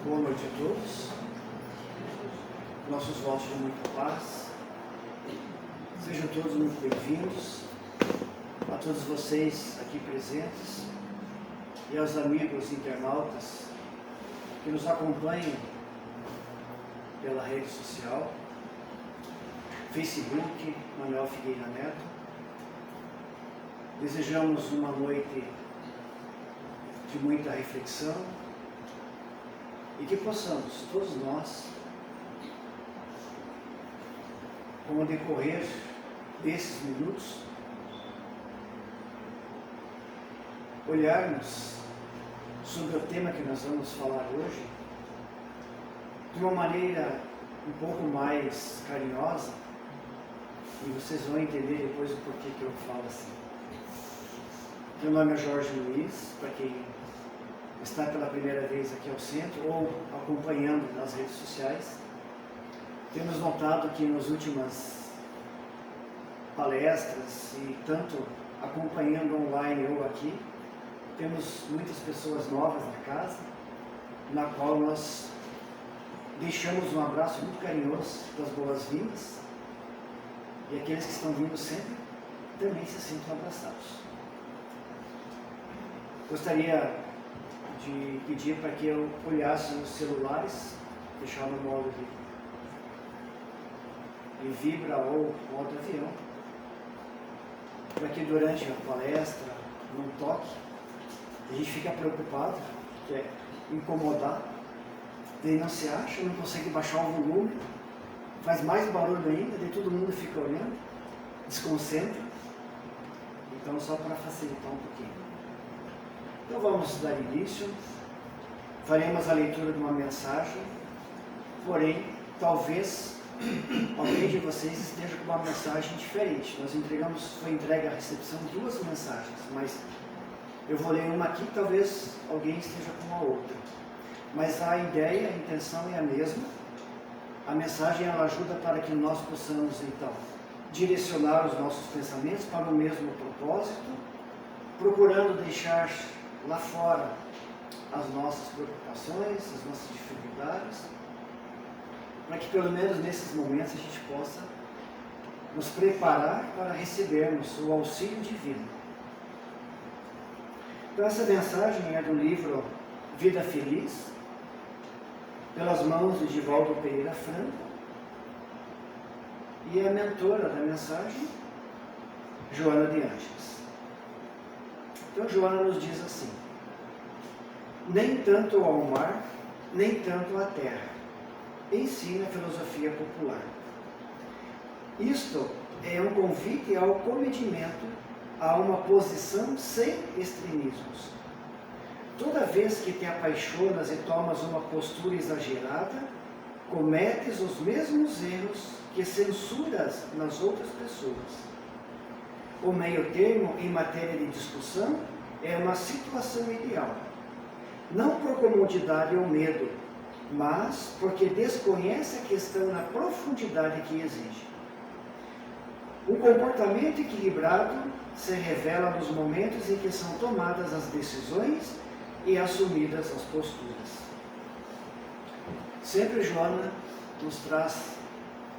Boa noite a todos. Nossos votos de muita paz. Sejam todos muito bem-vindos. A todos vocês aqui presentes e aos amigos internautas que nos acompanham pela rede social, Facebook, Manuel Figueira Neto. Desejamos uma noite de muita reflexão e que possamos, todos nós, com o decorrer desses minutos, olharmos sobre o tema que nós vamos falar hoje de uma maneira um pouco mais carinhosa, e vocês vão entender depois o porquê que eu falo assim. Meu nome é Jorge Luiz, para quem está pela primeira vez aqui ao centro ou acompanhando nas redes sociais. Temos notado que nas últimas palestras e tanto acompanhando online ou aqui, temos muitas pessoas novas na casa, na qual nós deixamos um abraço muito carinhoso das boas-vindas, e aqueles que estão vindo sempre também se sintam abraçados. Gostaria de pedir para que eu olhasse os celulares, deixar no modo de vibra ou modo avião, para que durante a palestra não toque. A gente fica preocupado, que é incomodar, daí não se acha, não consegue baixar o volume, faz mais barulho ainda, daí todo mundo fica olhando, desconcentra. Então, só para facilitar um pouquinho. Então vamos dar início, faremos a leitura de uma mensagem, porém, talvez alguém de vocês esteja com uma mensagem diferente. Nós foi entregue à recepção 2 mensagens, mas eu vou ler uma aqui, talvez alguém esteja com a outra. Mas a ideia, a intenção é a mesma. A mensagem ela ajuda para que nós possamos, então, direcionar os nossos pensamentos para o mesmo propósito, procurando deixar lá fora as nossas preocupações, as nossas dificuldades, para que pelo menos nesses momentos a gente possa nos preparar para recebermos o auxílio divino. Então essa mensagem é do livro Vida Feliz, pelas mãos de Divaldo Pereira Franco, e a mentora da mensagem, Joana de Ângeles. Então Joana nos diz assim: nem tanto ao mar, nem tanto à terra, ensina a filosofia popular. Isto é um convite ao comedimento, a uma posição sem extremismos. Toda vez que te apaixonas e tomas uma postura exagerada, cometes os mesmos erros que censuras nas outras pessoas. O meio termo em matéria de discussão é uma situação ideal, não por comodidade ou medo, mas porque desconhece a questão na profundidade que exige. O comportamento equilibrado se revela nos momentos em que são tomadas as decisões e assumidas as posturas. Sempre Joana nos traz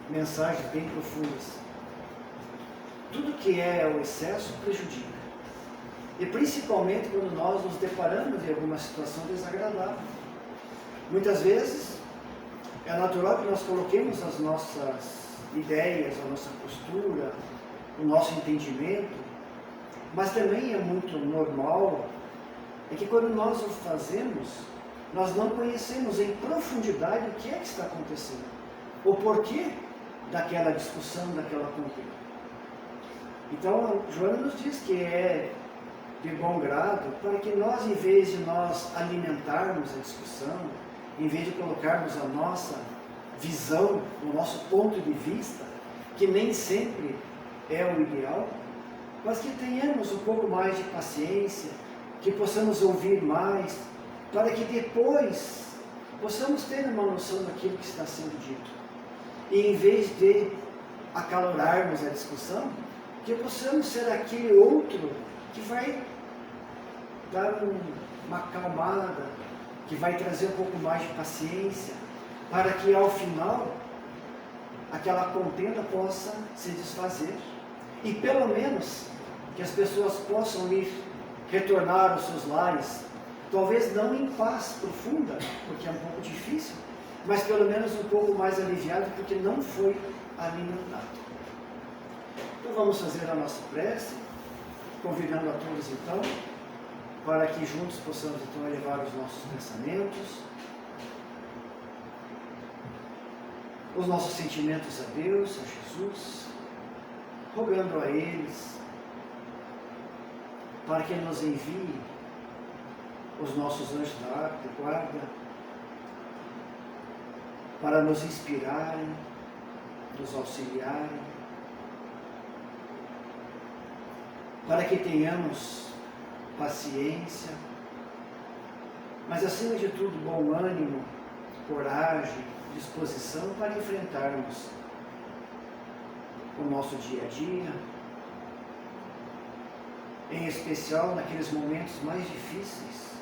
mensagens bem profundas. Tudo que é o excesso prejudica. E principalmente quando nós nos deparamos em alguma situação desagradável. Muitas vezes é natural que nós coloquemos as nossas ideias, a nossa postura, o nosso entendimento, mas também é muito normal é que quando nós o fazemos, nós não conhecemos em profundidade o que é que está acontecendo, o porquê daquela discussão, daquela conversa. Então, Joana nos diz que é de bom grado para que nós, em vez de nós alimentarmos a discussão, em vez de colocarmos a nossa visão, o nosso ponto de vista, que nem sempre é o ideal, mas que tenhamos um pouco mais de paciência, que possamos ouvir mais, para que depois possamos ter uma noção daquilo que está sendo dito. E em vez de acalorarmos a discussão, que possamos ser aquele outro que vai dar uma acalmada, que vai trazer um pouco mais de paciência, para que ao final aquela contenda possa se desfazer. E pelo menos que as pessoas possam retornar aos seus lares, talvez não em paz profunda, porque é um pouco difícil, mas pelo menos um pouco mais aliviado, porque não foi alimentado. Então vamos fazer a nossa prece, convidando a todos então, para que juntos possamos então elevar os nossos pensamentos, os nossos sentimentos a Deus, a Jesus, rogando a eles para que Ele nos envie os nossos anjos da guarda, para nos inspirarem, nos auxiliarem, para que tenhamos paciência, mas acima de tudo bom ânimo, coragem, disposição para enfrentarmos o nosso dia a dia, em especial naqueles momentos mais difíceis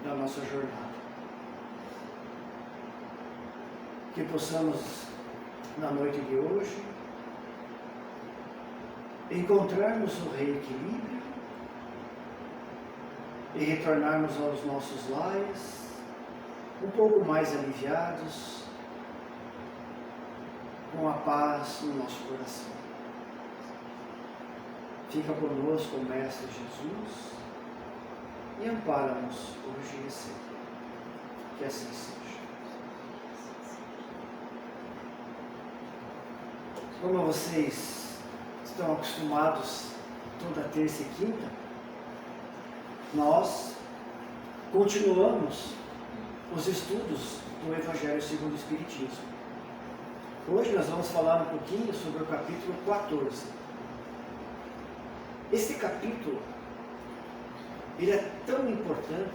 da nossa jornada. Que possamos, na noite de hoje, encontrarmos o reequilíbrio e retornarmos aos nossos lares um pouco mais aliviados, com a paz no nosso coração. Fica conosco o Mestre Jesus e ampara-nos hoje e sempre. Que assim seja. Como vocês estão acostumados toda terça e quinta, nós continuamos os estudos do Evangelho segundo o Espiritismo. Hoje nós vamos falar um pouquinho sobre o capítulo 14. Esse capítulo, ele é tão importante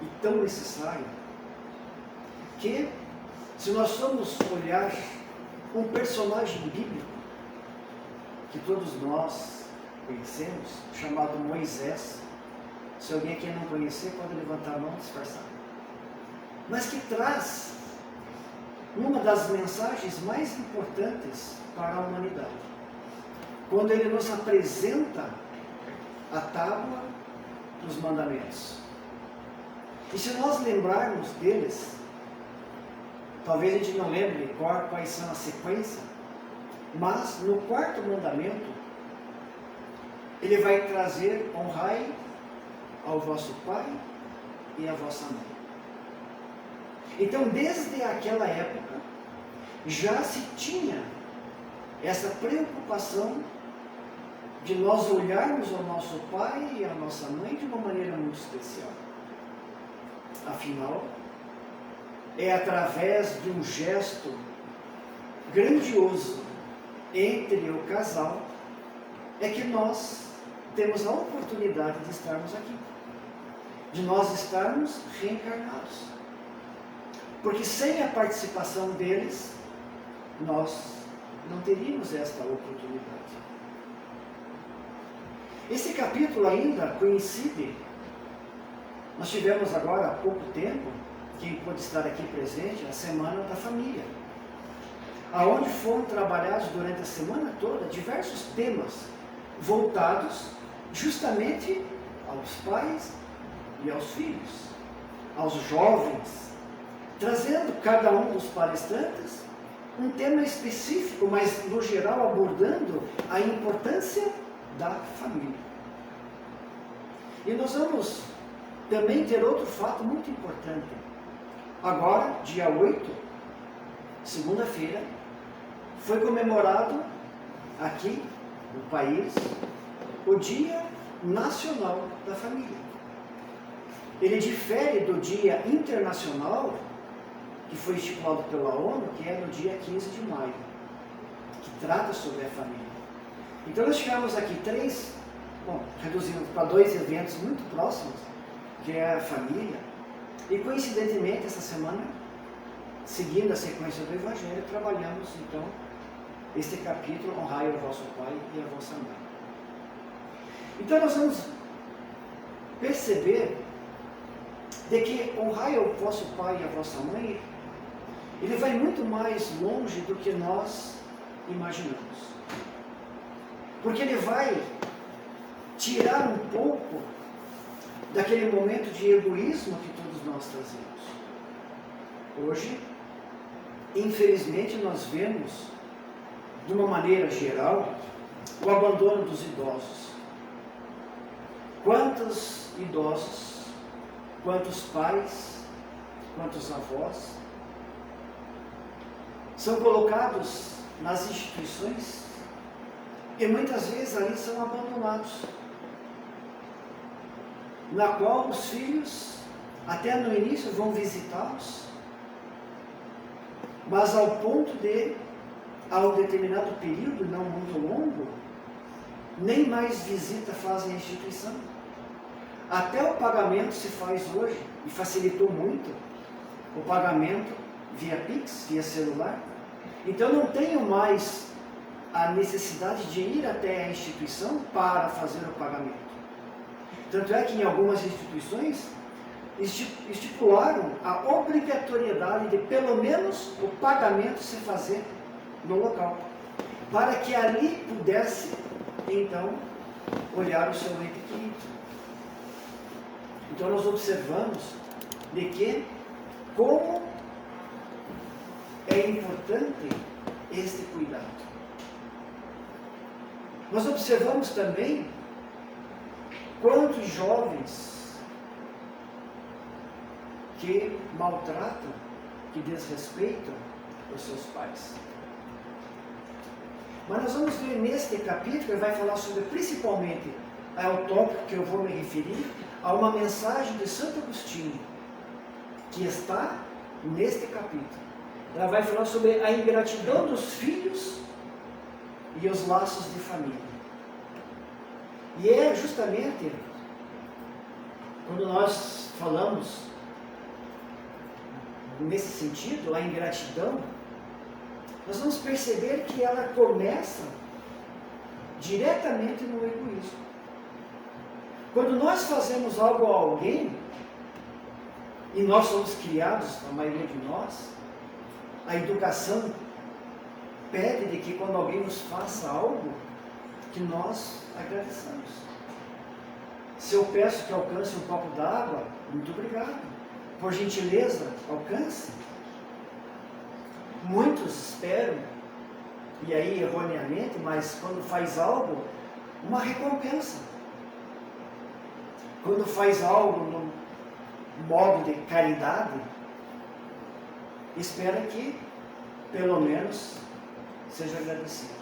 e tão necessário que, se nós formos olhar um personagem bíblico que todos nós conhecemos, chamado Moisés, se alguém aqui não conhecer, pode levantar a mão disfarçada, mas que traz uma das mensagens mais importantes para a humanidade, quando ele nos apresenta a tábua dos mandamentos. E se nós lembrarmos deles, talvez a gente não lembre quais são a sequência, mas no quarto mandamento, ele vai trazer: honrai ao vosso pai e à vossa mãe. Então, desde aquela época, já se tinha essa preocupação de nós olharmos ao nosso pai e à nossa mãe de uma maneira muito especial. Afinal, é através de um gesto grandioso entre o casal é que nós temos a oportunidade de estarmos aqui, de nós estarmos reencarnados. Porque sem a participação deles, nós não teríamos esta oportunidade. Esse capítulo ainda coincide, nós tivemos agora há pouco tempo, quem pôde estar aqui presente, a Semana da Família, aonde foram trabalhados durante a semana toda diversos temas voltados justamente aos pais e aos filhos, aos jovens, trazendo cada um dos palestrantes um tema específico, mas no geral abordando a importância da família. E nós vamos também ter outro fato muito importante. Agora, dia 8, segunda-feira, foi comemorado aqui no país o Dia Nacional da Família. Ele difere do Dia Internacional, que foi estipulado pela ONU, que é no dia 15 de maio, que trata sobre a família. Então nós tivemos aqui reduzindo para 2 eventos muito próximos, que é a família, e coincidentemente essa semana, seguindo a sequência do Evangelho, trabalhamos então este capítulo: honrai o vosso pai e a vossa mãe. Então nós vamos perceber de que honrai ao vosso pai e à vossa mãe, ele vai muito mais longe do que nós imaginamos. Porque ele vai tirar um pouco daquele momento de egoísmo que todos nós trazemos. Hoje, infelizmente, nós vemos, de uma maneira geral, o abandono dos idosos. Quantos idosos, quantos pais, quantos avós são colocados nas instituições e muitas vezes ali são abandonados, na qual os filhos até no início vão visitá-los, mas ao ponto de, a um determinado período, não muito longo, nem mais visita fazem a instituição. Até o pagamento se faz hoje, e facilitou muito, o pagamento via Pix, via celular. Então não tenho mais a necessidade de ir até a instituição para fazer o pagamento. Tanto é que em algumas instituições estipularam a obrigatoriedade de pelo menos o pagamento se fazer no local, para que ali pudesse então olhar o seu ente querido. Então nós observamos de que como é importante este cuidado. Nós observamos também quantos jovens que maltratam, que desrespeitam os seus pais. Mas nós vamos ver neste capítulo, ele vai falar sobre, principalmente, é o tópico que eu vou me referir, a uma mensagem de Santo Agostinho, que está neste capítulo. Ela vai falar sobre a ingratidão dos filhos e os laços de família. E é justamente quando nós falamos nesse sentido, a ingratidão, nós vamos perceber que ela começa diretamente no egoísmo. Quando nós fazemos algo a alguém, e nós somos criados, a maioria de nós, a educação pede de que quando alguém nos faça algo, que nós agradeçamos. Se eu peço que alcance um copo d'água, muito obrigado. Por gentileza, alcance. Muitos esperam, e aí erroneamente, mas quando faz algo, uma recompensa. Quando faz algo no modo de caridade, espera que, pelo menos, seja agradecido.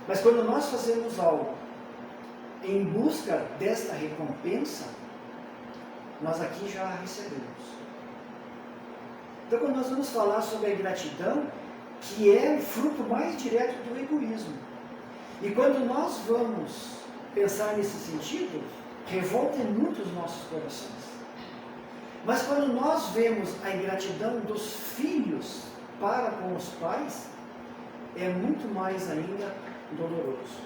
Mas quando nós fazemos algo em busca desta recompensa, nós aqui já a recebemos. Então, quando nós vamos falar sobre a ingratidão, que é o fruto mais direto do egoísmo. E quando nós vamos pensar nesse sentido, revolta muito os nossos corações. Mas quando nós vemos a ingratidão dos filhos para com os pais, é muito mais ainda doloroso.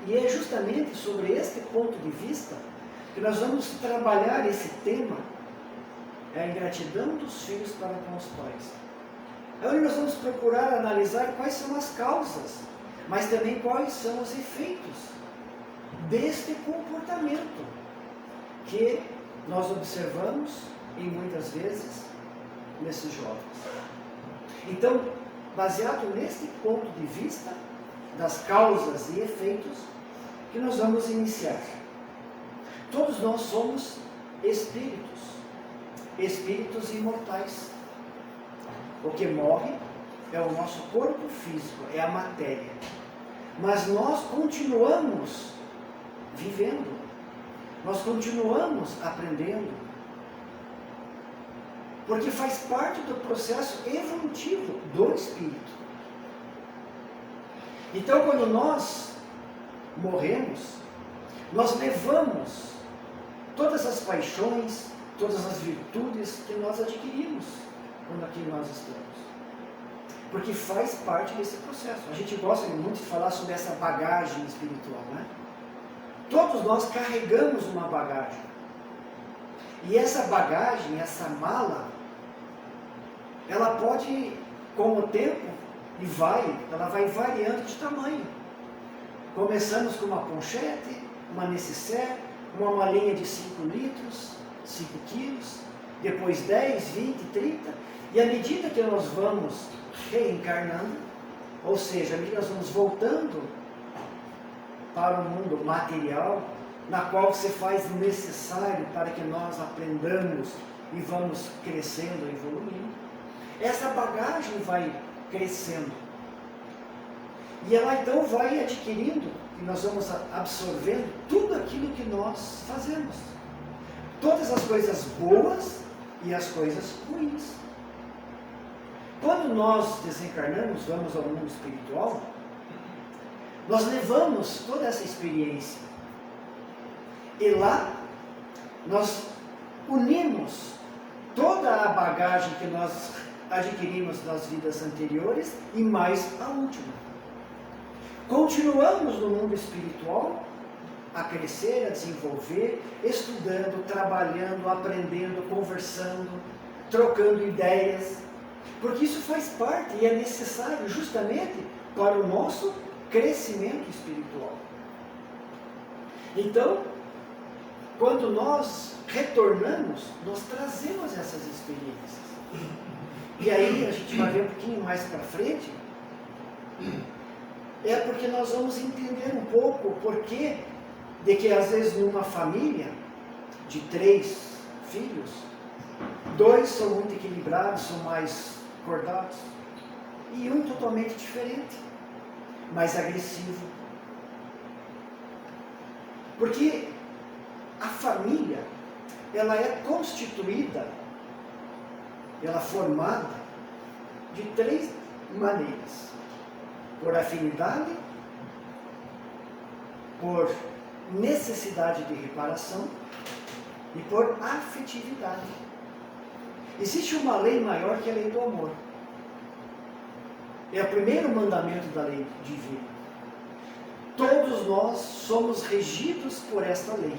E é justamente sobre este ponto de vista que nós vamos trabalhar esse tema, a ingratidão dos filhos para com os pais. É onde nós vamos procurar analisar quais são as causas, mas também quais são os efeitos deste comportamento que nós observamos e muitas vezes nesses jovens. Então, baseado neste ponto de vista das causas e efeitos, que nós vamos iniciar. Todos nós somos espíritos, espíritos imortais. O que morre é o nosso corpo físico, é a matéria. Mas nós continuamos vivendo, nós continuamos aprendendo, porque faz parte do processo evolutivo do espírito. Então, quando nós morremos, nós levamos todas as paixões, todas as virtudes que nós adquirimos quando aqui nós estamos. Porque faz parte desse processo. A gente gosta muito de falar sobre essa bagagem espiritual, né? Todos nós carregamos uma bagagem. E essa bagagem, essa mala, ela pode, com o tempo, ela vai variando de tamanho. Começamos com uma ponchete, uma nécessaire, uma malinha de 5 litros, 5 quilos, depois 10, 20, 30, e à medida que nós vamos reencarnando, ou seja, à medida que nós vamos voltando para o mundo material, na qual você faz o necessário para que nós aprendamos e vamos crescendo, evoluindo, essa bagagem vai crescendo. E ela então vai adquirindo, e nós vamos absorvendo tudo aquilo que nós fazemos. Todas as coisas boas e as coisas ruins. Quando nós desencarnamos, vamos ao mundo espiritual, nós levamos toda essa experiência. E lá, nós unimos toda a bagagem que nós adquirimos nas vidas anteriores e mais a última. Continuamos no mundo espiritual a crescer, a desenvolver, estudando, trabalhando, aprendendo, conversando, trocando ideias, porque isso faz parte e é necessário justamente para o nosso crescimento espiritual. Então, quando nós retornamos, nós trazemos essas experiências. E aí a gente vai ver um pouquinho mais para frente, é porque nós vamos entender um pouco o porquê de que às vezes numa família de 3 filhos, 2 são muito equilibrados, são mais acordados, e um totalmente diferente, mais agressivo. Porque a família, ela é constituída, ela é formada de 3 maneiras: por afinidade, por necessidade de reparação e por afetividade. Existe uma lei maior que a lei do amor. É o primeiro mandamento da lei divina. Todos nós somos regidos por esta lei,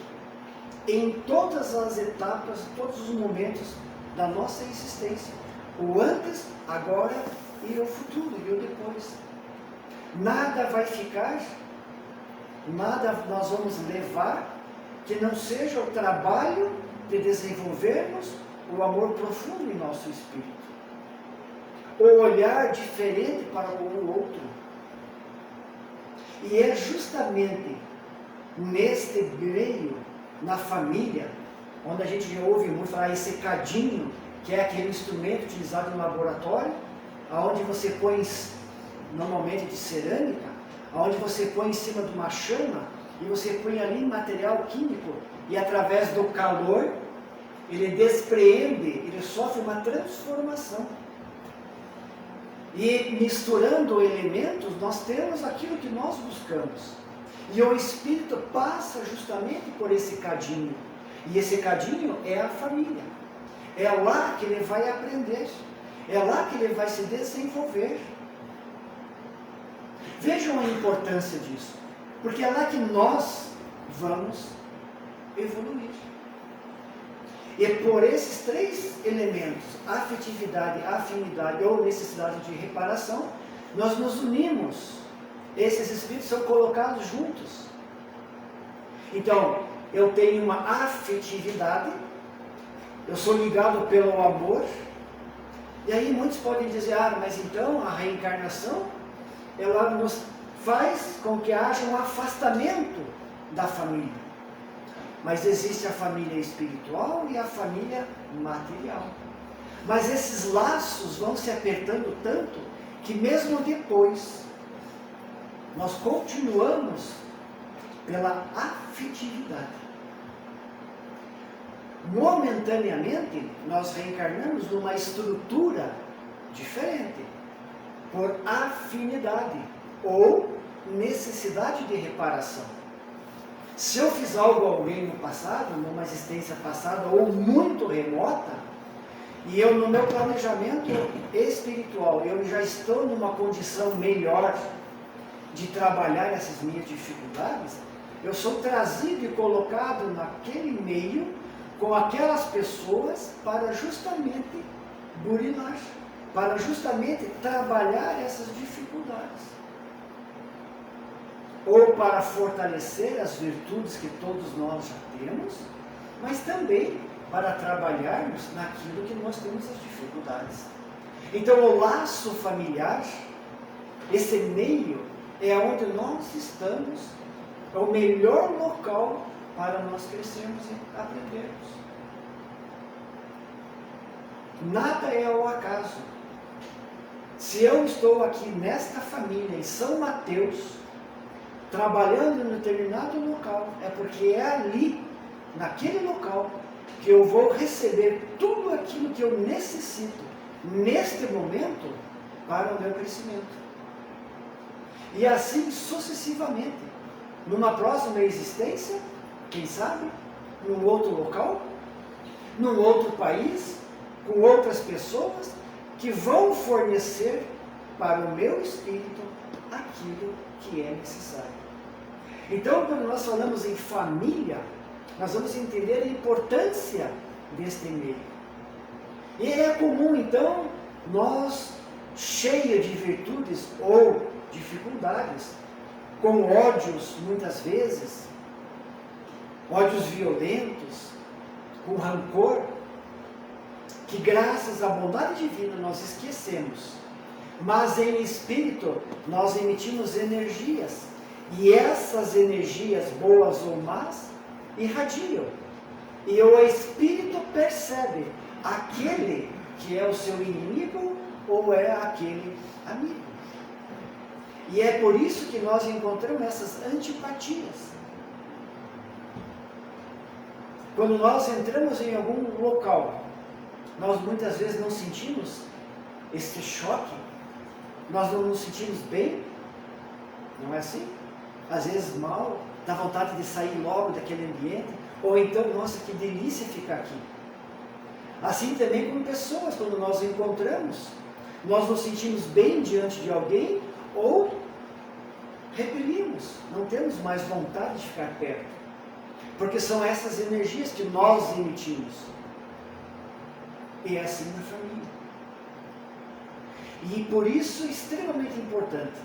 em todas as etapas, todos os momentos da nossa existência. O antes, agora e o futuro, e o depois. Nada vai ficar, nada nós vamos levar que não seja o trabalho de desenvolvermos o amor profundo em nosso espírito. O olhar diferente para o outro. E é justamente neste meio, na família, onde a gente ouve muito falar esse cadinho, que é aquele instrumento utilizado no laboratório, onde você põe, normalmente de cerâmica, onde você põe em cima de uma chama e você põe ali material químico e através do calor ele despreende, ele sofre uma transformação. E misturando elementos, nós temos aquilo que nós buscamos. E o Espírito passa justamente por esse cadinho. E esse cadinho é a família. É lá que ele vai aprender. É lá que ele vai se desenvolver. Vejam a importância disso. Porque é lá que nós vamos evoluir. E por esses 3 elementos, afetividade, afinidade ou necessidade de reparação, nós nos unimos. Esses espíritos são colocados juntos. Então, eu tenho uma afetividade, eu sou ligado pelo amor, e aí muitos podem dizer, mas então a reencarnação, ela nos faz com que haja um afastamento da família. Mas existe a família espiritual e a família material. Mas esses laços vão se apertando tanto que mesmo depois nós continuamos pela afetividade. Momentaneamente nós reencarnamos numa estrutura diferente, por afinidade ou necessidade de reparação. Se eu fiz algo a alguém no passado, numa existência passada ou muito remota, e eu no meu planejamento espiritual, eu já estou numa condição melhor de trabalhar essas minhas dificuldades, eu sou trazido e colocado naquele meio com aquelas pessoas para justamente burilar, para justamente trabalhar essas dificuldades. Ou para fortalecer as virtudes que todos nós já temos, mas também para trabalharmos naquilo que nós temos as dificuldades. Então o laço familiar, esse meio, é onde nós estamos, é o melhor local para nós crescermos e aprendermos. Nada é ao acaso. Se eu estou aqui nesta família, em São Mateus, trabalhando em um determinado local, é porque é ali, naquele local, que eu vou receber tudo aquilo que eu necessito, neste momento, para o meu crescimento. E assim sucessivamente. Numa próxima existência, quem sabe, num outro local, num outro país, com outras pessoas, que vão fornecer para o meu espírito aquilo que é necessário. Então, quando nós falamos em família, nós vamos entender a importância deste meio. E é comum, então, nós, cheios de virtudes ou dificuldades, com ódios, muitas vezes, ódios violentos, com rancor, que graças à bondade divina nós esquecemos, mas em espírito nós emitimos energias, e essas energias, boas ou más, irradiam, e o espírito percebe aquele que é o seu inimigo ou é aquele amigo. E é por isso que nós encontramos essas antipatias. Quando nós entramos em algum local, nós muitas vezes não sentimos esse choque, nós não nos sentimos bem, não é assim? Às vezes mal, dá vontade de sair logo daquele ambiente, ou então, nossa, que delícia ficar aqui. Assim também com pessoas, quando nós encontramos, nós nos sentimos bem diante de alguém, ou repelimos, não temos mais vontade de ficar perto, porque são essas energias que nós emitimos. E é assim na família. E por isso é extremamente importante,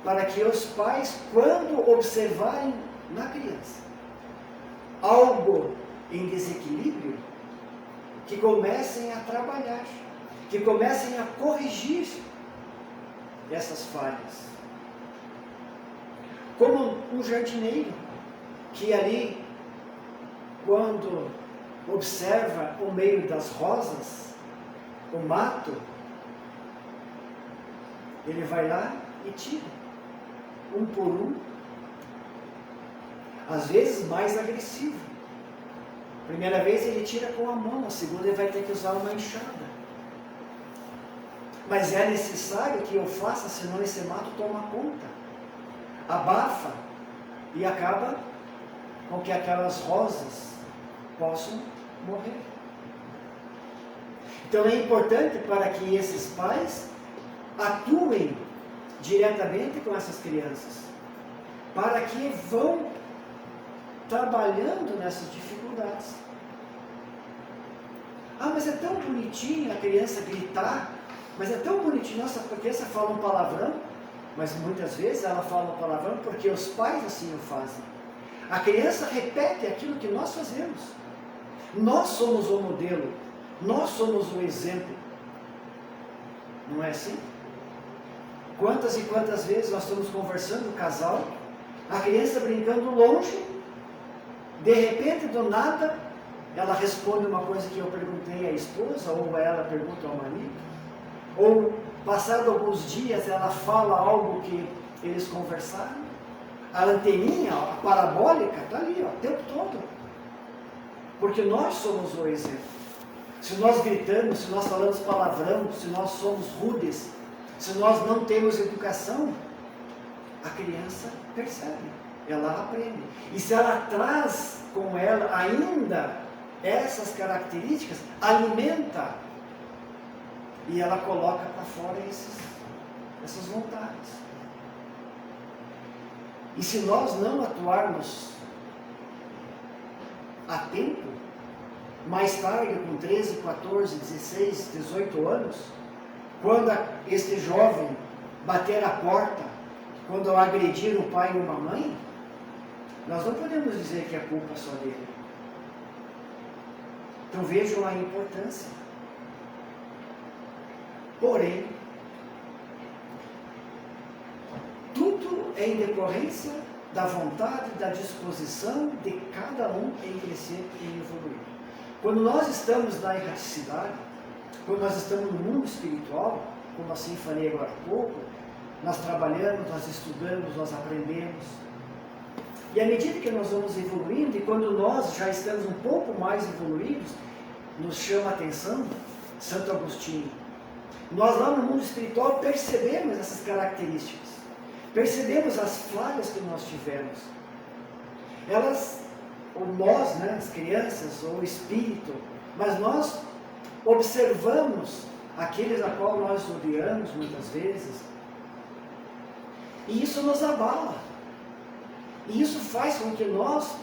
para que os pais, quando observarem na criança algo em desequilíbrio, que comecem a trabalhar, que comecem a corrigir essas falhas. Como um jardineiro, que ali, quando observa o meio das rosas, o mato, ele vai lá e tira, um por um, às vezes mais agressivo. Primeira vez ele tira com a mão, a segunda ele vai ter que usar uma enxada. Mas é necessário que eu faça, senão esse mato toma conta, abafa e acaba com que aquelas rosas possam morrer. Então é importante para que esses pais atuem diretamente com essas crianças, para que vão trabalhando nessas dificuldades. Ah, mas é tão bonitinho a criança gritar, mas é tão bonitinho, nossa, a criança fala um palavrão, mas muitas vezes ela fala um palavrão porque os pais assim o fazem. A criança repete aquilo que nós fazemos. Nós somos o modelo, nós somos o exemplo. Não é assim? Quantas e quantas vezes nós estamos conversando, o casal, a criança brincando longe, de repente, do nada, ela responde uma coisa que eu perguntei à esposa, ou ela pergunta ao marido, ou passado alguns dias ela fala algo que eles conversaram, a anteninha, a parabólica, está ali, ó, o tempo todo. Porque nós somos o exemplo. Se nós gritamos, se nós falamos palavrão, se nós somos rudes, se nós não temos educação, a criança percebe, ela aprende. E se ela traz com ela ainda essas características, alimenta e ela coloca para fora essas vontades. E se nós não atuarmos a tempo, mais tarde, com 13, 14, 16, 18 anos, quando este jovem bater a porta, quando agredir um pai ou uma mãe, nós não podemos dizer que a culpa é só dele. Então vejam a importância. Porém, tudo é em decorrência da vontade, da disposição de cada um em crescer e em evoluir. Quando nós estamos na erraticidade, quando nós estamos no mundo espiritual, como assim falei agora há pouco, nós trabalhamos, nós estudamos, nós aprendemos. E à medida que nós vamos evoluindo, e quando nós já estamos um pouco mais evoluídos, nos chama a atenção Santo Agostinho. Nós lá no mundo espiritual percebemos essas características. Percebemos as falhas que nós tivemos. Elas, ou nós, né, as crianças, ou o espírito, mas nós observamos aqueles a qual nós odiamos muitas vezes, e isso nos abala. E isso faz com que nós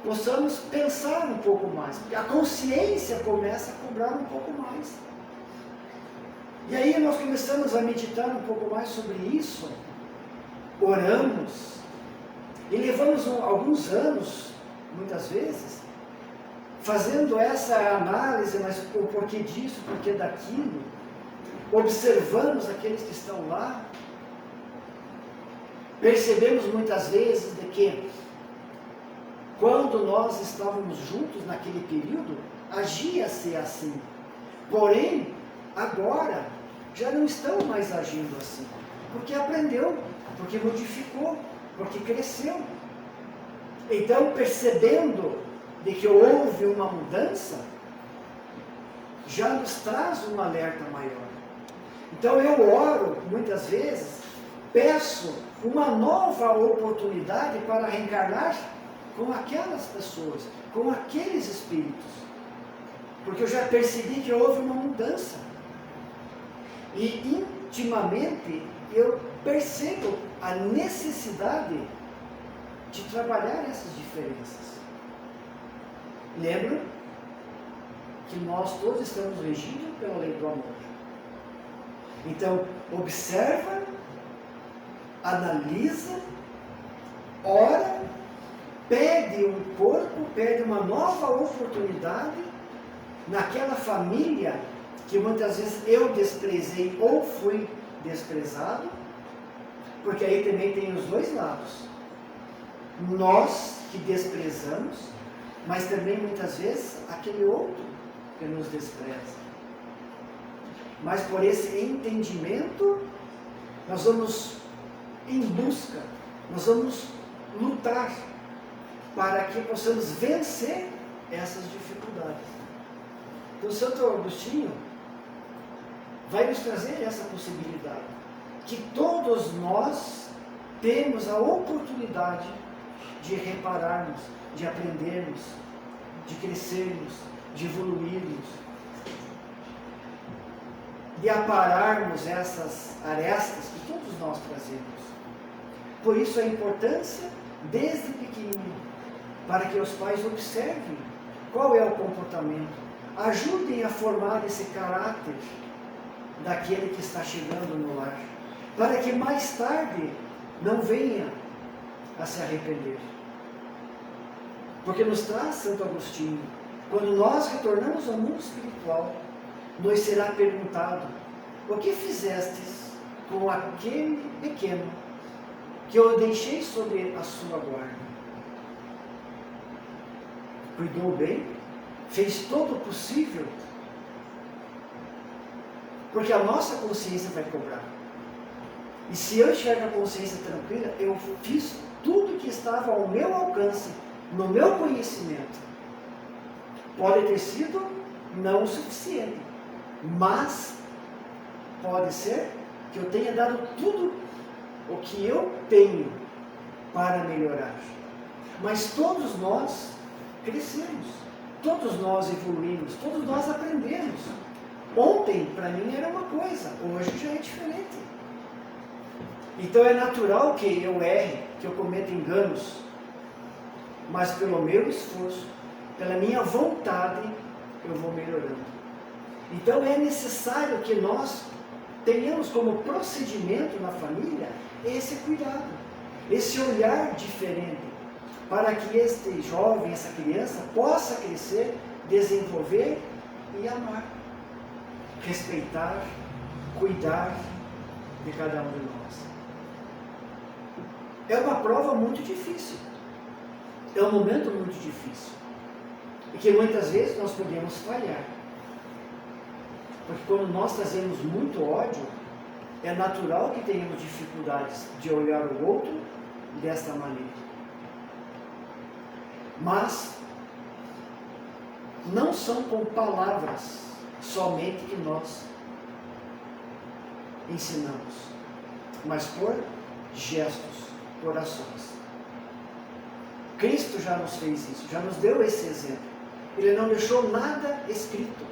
possamos pensar um pouco mais, porque a consciência começa a cobrar um pouco mais. E aí nós começamos a meditar um pouco mais sobre isso, oramos, e levamos alguns anos, muitas vezes, fazendo essa análise, mas o porquê disso, o porquê daquilo, observamos aqueles que estão lá, percebemos muitas vezes de que, quando nós estávamos juntos naquele período, agia-se assim. Porém, agora, já não estão mais agindo assim. Porque aprendeu, porque modificou, porque cresceu. Então, percebendo de que houve uma mudança, já nos traz um alerta maior. Então, eu oro, muitas vezes, peço uma nova oportunidade para reencarnar com aquelas pessoas, com aqueles espíritos. Porque eu já percebi que houve uma mudança. E intimamente eu percebo a necessidade de trabalhar essas diferenças. Lembra que nós todos estamos regidos pela lei do amor. Então, observa, analisa, ora, pede um corpo, pede uma nova oportunidade naquela família que muitas vezes eu desprezei ou fui desprezado, porque aí também tem os dois lados. Nós que desprezamos, mas também muitas vezes aquele outro que nos despreza. Mas por esse entendimento, nós vamos em busca, nós vamos lutar para que possamos vencer essas dificuldades. Então, Santo Agostinho vai nos trazer essa possibilidade, que todos nós temos a oportunidade de repararmos, de aprendermos, de crescermos, de evoluirmos, de apararmos essas arestas que todos nós trazemos. Por isso a importância, desde pequenininho, para que os pais observem qual é o comportamento, ajudem a formar esse caráter daquele que está chegando no lar, para que mais tarde não venha a se arrepender. Porque nos traz Santo Agostinho, quando nós retornamos ao mundo espiritual, nos será perguntado: o que fizestes com aquele pequeno que eu deixei sob a sua guarda? Cuidou bem? Fez todo o possível? Porque a nossa consciência vai cobrar. E se eu estiver com a consciência tranquila, eu fiz tudo que estava ao meu alcance, no meu conhecimento. Pode ter sido não o suficiente, mas pode ser que eu tenha dado tudo o que eu tenho para melhorar. Mas todos nós crescemos, todos nós evoluímos, todos nós aprendemos. Ontem, para mim, era uma coisa, hoje já é diferente. Então é natural que eu erre, que eu cometa enganos, mas pelo meu esforço, pela minha vontade, eu vou melhorando. Então é necessário que nós tenhamos como procedimento na família esse cuidado, esse olhar diferente, para que este jovem, essa criança, possa crescer, desenvolver e amar, respeitar, cuidar de cada um de nós. É uma prova muito difícil, é um momento muito difícil, e que muitas vezes nós podemos falhar, porque quando nós trazemos muito ódio, é natural que tenhamos dificuldades de olhar o outro desta maneira. Mas não são com palavras somente que nós ensinamos, mas por gestos, por ações. Cristo já nos fez isso, já nos deu esse exemplo. Ele não deixou nada escrito,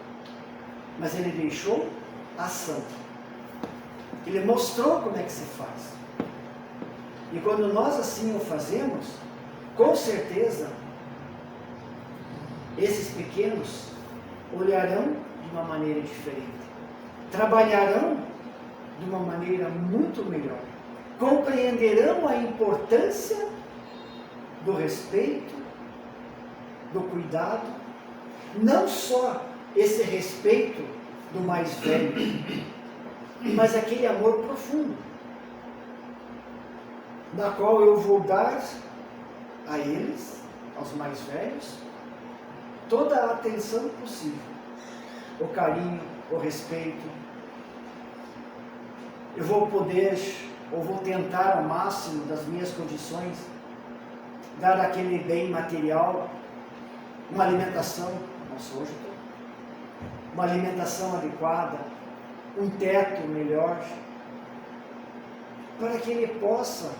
mas ele deixou ação. Ele mostrou como é que se faz. E quando nós assim o fazemos, com certeza, esses pequenos olharão de uma maneira diferente, trabalharão de uma maneira muito melhor, compreenderão a importância do respeito, do cuidado, não só esse respeito do mais velho, mas aquele amor profundo, na qual eu vou dar a eles, aos mais velhos, toda a atenção possível, o carinho, o respeito. Eu vou poder, ou vou tentar ao máximo das minhas condições, dar aquele bem material, uma alimentação, nossa, hoje uma alimentação adequada, um teto melhor, para que ele possa,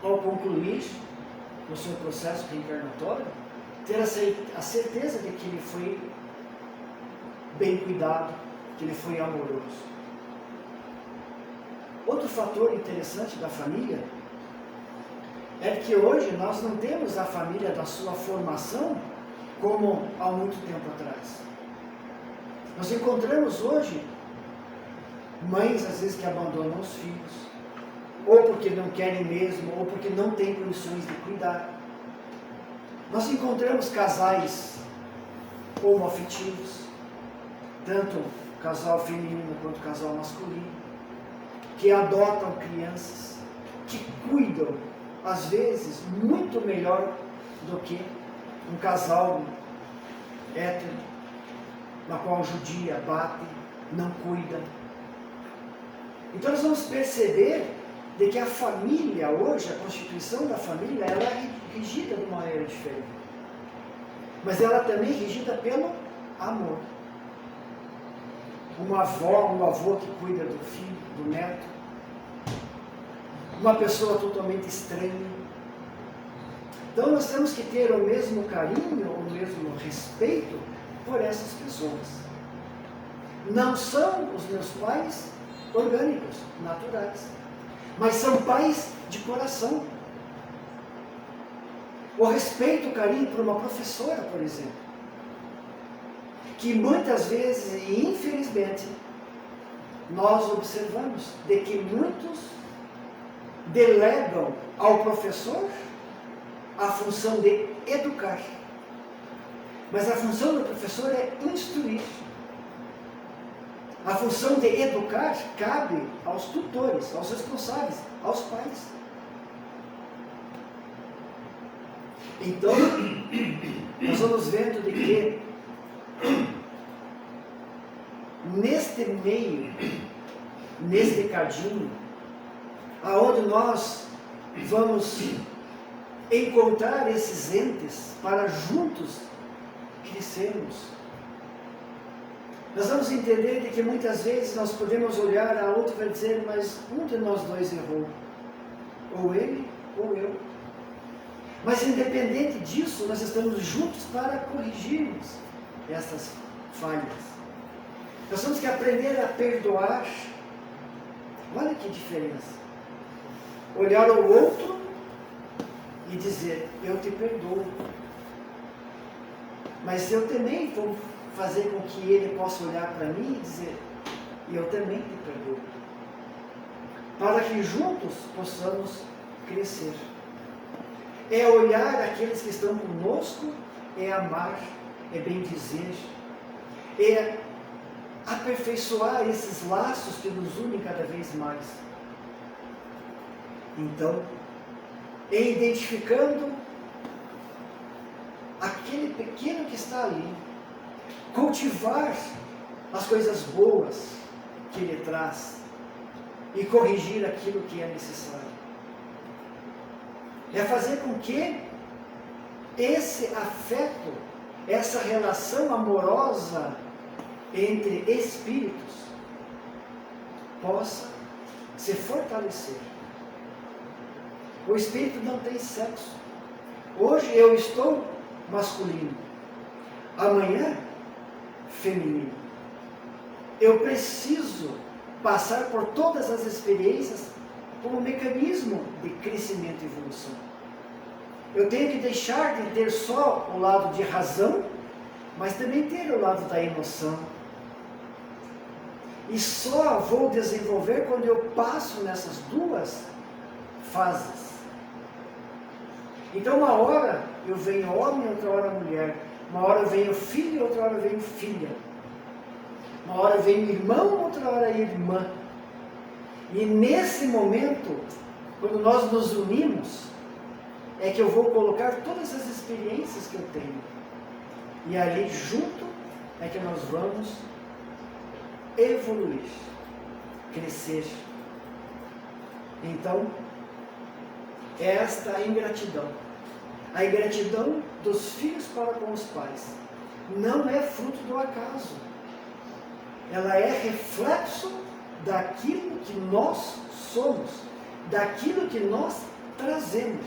ao concluir o seu processo reencarnatório, ter a certeza de que ele foi bem cuidado, que ele foi amoroso. Outro fator interessante da família é que hoje nós não temos a família da sua formação como há muito tempo atrás. Nós encontramos hoje mães, às vezes, que abandonam os filhos, ou porque não querem mesmo, ou porque não têm condições de cuidar. Nós encontramos casais homoafetivos, tanto casal feminino quanto casal masculino, que adotam crianças, que cuidam, às vezes, muito melhor do que um casal hétero, na qual judia, bate, não cuida. Então nós vamos perceber de que a família hoje, a constituição da família, ela é regida de uma maneira diferente. Mas ela também é regida pelo amor. Uma avó, um avô que cuida do filho, do neto. Uma pessoa totalmente estranha. Então nós temos que ter o mesmo carinho, o mesmo respeito por essas pessoas. Não são os meus pais orgânicos, naturais, mas são pais de coração. O respeito, o carinho por uma professora, por exemplo, que muitas vezes, e infelizmente, nós observamos de que muitos delegam ao professor a função de educar. Mas a função do professor é instruir. A função de educar cabe aos tutores, aos responsáveis, aos pais. Então, nós vamos vendo de que neste meio, neste cadinho, aonde nós vamos encontrar esses entes para juntos crescermos, nós vamos entender de que muitas vezes nós podemos olhar a outro e vai dizer, mas um de nós dois errou, ou ele ou eu. Mas independente disso, nós estamos juntos para corrigirmos essas falhas. Nós temos que aprender a perdoar. Olha que diferença. Olhar ao outro e dizer, eu te perdoo. Mas eu também vou fazer com que Ele possa olhar para mim e dizer, eu também te perdoo. Para que juntos possamos crescer. É olhar aqueles que estão conosco, é amar, é bendizer, é aperfeiçoar esses laços que nos unem cada vez mais. Então, é identificando aquele pequeno que está ali, cultivar as coisas boas que ele traz e corrigir aquilo que é necessário. É fazer com que esse afeto, essa relação amorosa entre espíritos possa se fortalecer. O espírito não tem sexo. Hoje eu estou masculino, amanhã feminino. Eu preciso passar por todas as experiências como mecanismo de crescimento e evolução. Eu tenho que deixar de ter só o lado de razão, mas também ter o lado da emoção. E só vou desenvolver quando eu passo nessas duas fases. Então uma hora eu venho homem, outra hora mulher. Uma hora eu venho filho, outra hora eu venho filha. Uma hora eu venho irmão, outra hora irmã. E nesse momento, quando nós nos unimos, é que eu vou colocar todas as experiências que eu tenho. E ali junto é que nós vamos evoluir, crescer. Então, esta é a ingratidão. A ingratidão dos filhos para com os pais não é fruto do acaso. Ela é reflexo daquilo que nós somos, daquilo que nós trazemos.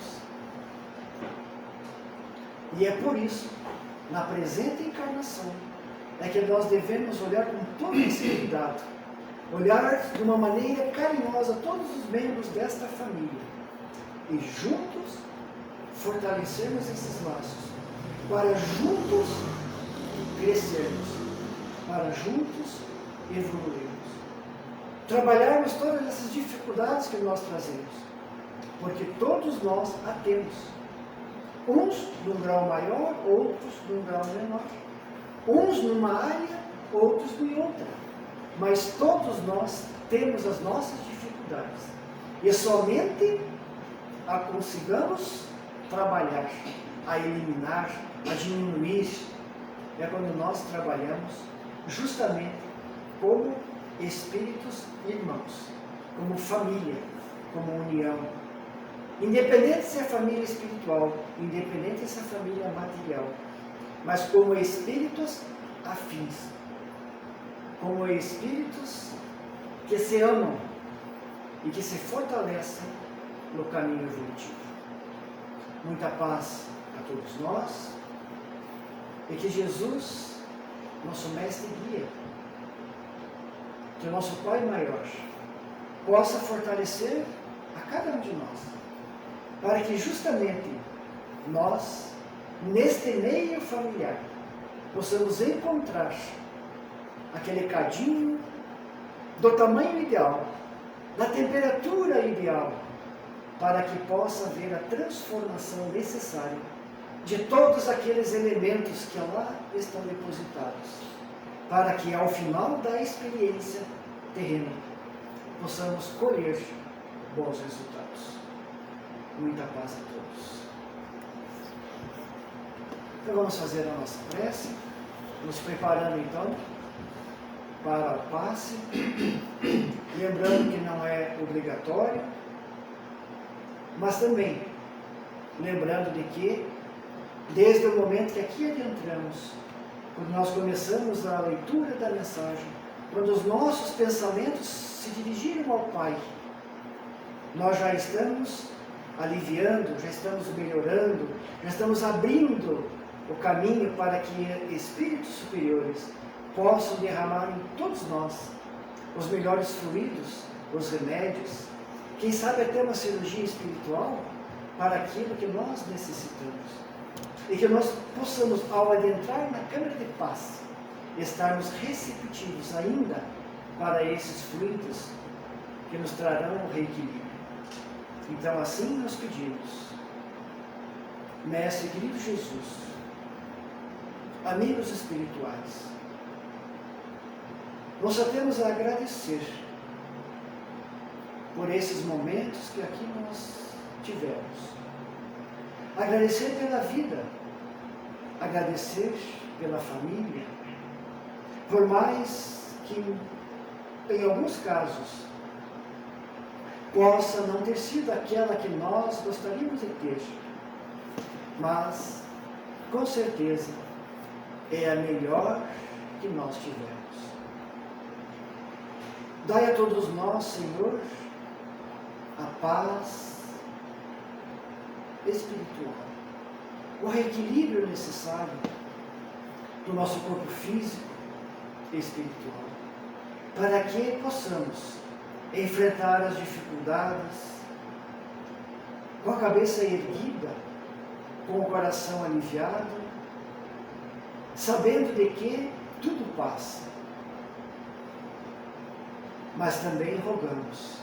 E é por isso, na presente encarnação, é que nós devemos olhar com todo esse cuidado, olhar de uma maneira carinhosa todos os membros desta família e juntos fortalecermos esses laços, para juntos crescermos, para juntos evoluirmos. Trabalharmos todas essas dificuldades que nós trazemos, porque todos nós a temos. Uns num grau maior, outros num grau menor. Uns numa área, outros em outra. Mas todos nós temos as nossas dificuldades. E somente a consigamos trabalhar, a eliminar, a diminuir, é quando nós trabalhamos justamente como espíritos irmãos, como família, como união. Independente se é família espiritual, independente se é família material, mas como espíritos afins, como espíritos que se amam e que se fortalecem no caminho evolutivo. Muita paz a todos nós e que Jesus, nosso mestre e guia, que o nosso Pai maior, possa fortalecer a cada um de nós, para que justamente nós, neste meio familiar, possamos encontrar aquele cadinho do tamanho ideal, da temperatura ideal, para que possa haver a transformação necessária de todos aqueles elementos que lá estão depositados, para que ao final da experiência terrena possamos colher bons resultados. Muita paz a todos. Então vamos fazer a nossa prece, nos preparando então para o passe, lembrando que não é obrigatório, mas também lembrando de que desde o momento que aqui adentramos, quando nós começamos a leitura da mensagem, quando os nossos pensamentos se dirigiram ao Pai, nós já estamos aliviando, já estamos melhorando, já estamos abrindo o caminho para que espíritos superiores possam derramar em todos nós os melhores fluidos, os remédios, quem sabe até uma cirurgia espiritual para aquilo que nós necessitamos. E que nós possamos, ao adentrar na câmara de paz, estarmos receptivos ainda para esses fluidos que nos trarão o reequilíbrio. Então, assim nós pedimos, Mestre querido Jesus, amigos espirituais, nós só temos a agradecer por esses momentos que aqui nós tivemos. Agradecer pela vida, agradecer pela família, por mais que, em alguns casos, possa não ter sido aquela que nós gostaríamos de ter, mas, com certeza, é a melhor que nós tivemos. Dai a todos nós, Senhor, a paz espiritual, o reequilíbrio necessário do nosso corpo físico e espiritual, para que possamos enfrentar as dificuldades com a cabeça erguida, com o coração aliviado, sabendo de que tudo passa. Mas também rogamos,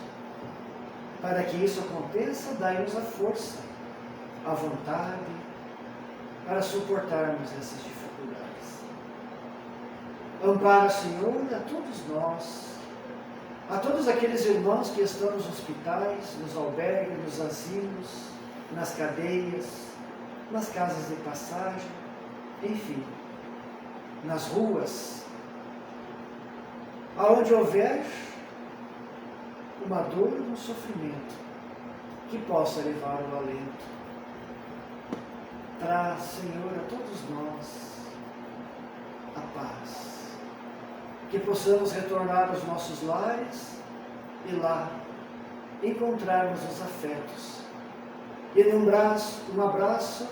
para que isso aconteça, dai-nos a força, a vontade, para suportarmos essas dificuldades. Ampara, Senhor, a todos nós, a todos aqueles irmãos que estão nos hospitais, nos albergues, nos asilos, nas cadeias, nas casas de passagem, enfim, nas ruas, aonde houver uma dor e um sofrimento que possa levar o alento. Traz, Senhor, a todos nós a paz, que possamos retornar aos nossos lares e lá encontrarmos os afetos e num abraço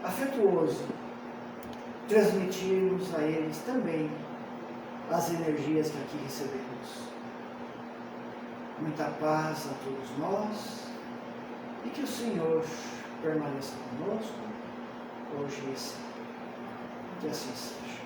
afetuoso transmitirmos a eles também as energias que aqui recebemos. Muita paz a todos nós e que o Senhor permaneça conosco hoje e sempre. Que assim seja.